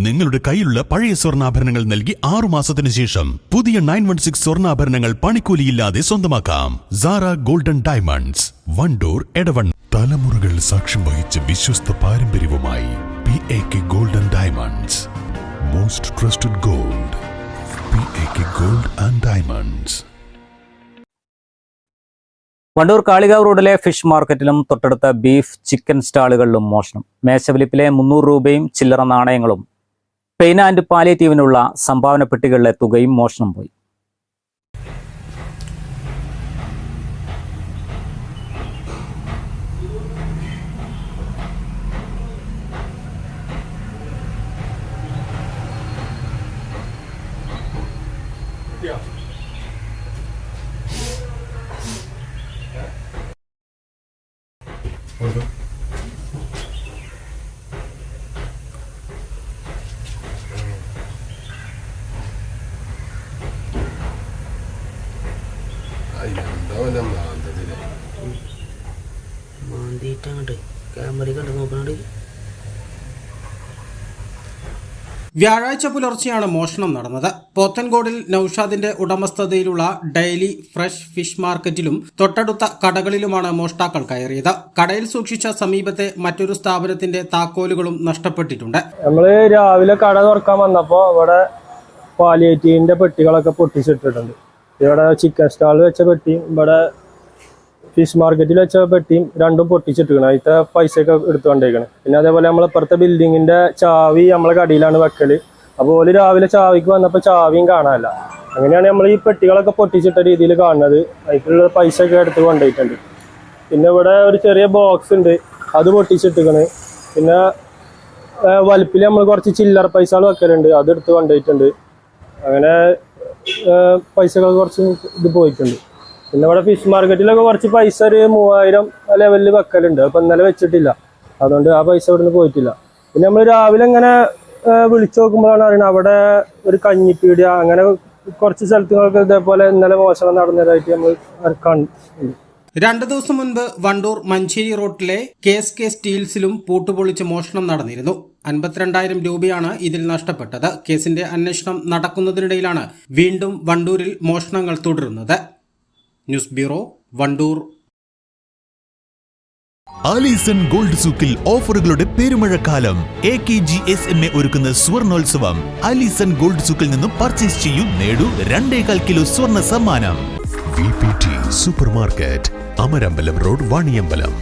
നിങ്ങളുടെ കയ്യിലുള്ള പഴയ സ്വർണ്ണാഭരണങ്ങൾ നൽകി 6 മാസത്തിന് ശേഷം പുതിയ 916 സ്വർണ്ണാഭരണങ്ങൾ പണിക്കൂലിയില്ലാതെ സ്വന്തമാക്കാം. Sara golden diamonds, Wandoor, Edavanna. തലമുറകൾ സാക്ഷ്യം വഹിച്ച വിശ്വസ്ത പാരമ്പര്യവുമായി PAK golden diamonds. Most trusted gold. PAK gold and diamonds. Wandoor Kalikavu റോഡിലെ ഫിഷ് മാർക്കറ്റിലും തൊട്ടടുത്ത ബീഫ് ചിക്കൻ സ്റ്റാളുകളിലും മോഷണം. മേശവിലിപ്പിലെ 300 രൂപയും ചില്ലറ നാണയങ്ങളും പെയിൻ ആൻഡ് പാലിയേറ്റീവിനുള്ള സംഭാവന പെട്ടികളിലെ തുകയും മോഷണം പോയി. വ്യാഴാഴ്ച പുലർച്ചെയാണ് മോഷണം നടന്നത്. പോത്തൻകോടിൽ നൌഷാദിന്റെ ഉടമസ്ഥതയിലുള്ള ഡെയിലി ഫ്രഷ് ഫിഷ് മാർക്കറ്റിലും തൊട്ടടുത്ത കടകളിലുമാണ് മോഷ്ടാക്കൾ കയറിയത്. കടയിൽ സൂക്ഷിച്ച സമീപത്തെ മറ്റൊരു സ്ഥാപനത്തിന്റെ താക്കോലുകളും നഷ്ടപ്പെട്ടിട്ടുണ്ട്. നമ്മള് രാവിലെ കട തുറക്കാൻ വന്നപ്പോ ഇവിടെ പാലിയേറ്റീവിന്റെ പെട്ടികളൊക്കെ പൊട്ടിച്ചിട്ടിട്ടുണ്ട്. ഇവിടെ ചിക്കൻ സ്റ്റാൾ വെച്ച പെട്ടിയും ഇവിടെ ഫിഷ് മാർക്കറ്റിൽ വെച്ച പെട്ടിയും രണ്ടും പൊട്ടിച്ചിട്ടിരിക്കണം. അതിന്റെ പൈസയൊക്കെ എടുത്തുകൊണ്ടേക്കണം. പിന്നെ അതേപോലെ നമ്മളിപ്പുറത്തെ ബിൽഡിങ്ങിന്റെ ചാവി നമ്മളെ കടയിലാണ് വെക്കല്. അപ്പോൾ രാവിലെ ചാവിക്ക് വന്നപ്പോൾ ചാവിയും കാണാനില്ല. അങ്ങനെയാണ് നമ്മൾ ഈ പെട്ടികളൊക്കെ പൊട്ടിച്ചിട്ട രീതിയിൽ കാണുന്നത്. അതിലുള്ള പൈസയൊക്കെ എടുത്ത് കൊണ്ടുപോയിട്ടുണ്ട്. പിന്നെ ഇവിടെ ഒരു ചെറിയ ബോക്സ് ഉണ്ട്, അത് പൊട്ടിച്ചിട്ടിരിക്കണ്. പിന്നെ വലുപ്പിൽ നമ്മൾ കുറച്ച് ചില്ലറ പൈസകൾ വെക്കലുണ്ട്, അത് എടുത്ത് കൊണ്ടുപോയിട്ടുണ്ട്. അങ്ങനെ പൈസകൾ കുറച്ച് ഇത് പോയിട്ടുണ്ട്. പിന്നെ ഇവിടെ ഫിഷ് മാർക്കറ്റിലൊക്കെ കുറച്ച് പൈസ ഒരു 3000 ലെവലിൽ വെക്കലുണ്ട്. അപ്പം ഇന്നലെ വെച്ചിട്ടില്ല, അതുകൊണ്ട് ആ പൈസ ഇവിടുന്ന് പോയിട്ടില്ല. പിന്നെ നമ്മൾ രാവിലെ ഇങ്ങനെ വിളിച്ചു നോക്കുമ്പോഴാണ് അറിയുന്നത് അവിടെ ഒരു കഞ്ഞിപ്പീടിയ അങ്ങനെ കുറച്ച് സ്ഥലത്തുകൾക്ക് ഇതേപോലെ ഇന്നലെ മോഷണം നടന്നതായിട്ട് നമ്മൾ കാണുന്നുണ്ട്. 2 ദിവസം മുൻപ് വണ്ടൂർ മഞ്ചേരി റോഡിലെ KSK സ്റ്റീൽസിലും പൂട്ടുപൊളിച്ച് മോഷണം നടന്നിരുന്നു. 52,000 രൂപയാണ് ഇതിൽ നഷ്ടപ്പെട്ടത്. കേസിന്റെ അന്വേഷണം നടക്കുന്നതിനിടയിലാണ് വീണ്ടും വണ്ടൂരിൽ മോഷണങ്ങൾ തുടരുന്നത്. News bureau, Wandoor. Alison gold സൂക്കിൽ ഓഫറുകളുടെ പെരുമഴക്കാലം. AKGSMA ഒരുക്കുന്ന സ്വർണോത്സവം. ആലീസൺ ഗോൾഡ് സൂക്കിൽ നിന്നും പർച്ചേസ് ചെയ്യൂ, നേടൂ 2.25 കിലോ സ്വർണ്ണ സമ്മാനം. VPT super market, Amarambalam road, Vaniyambalam.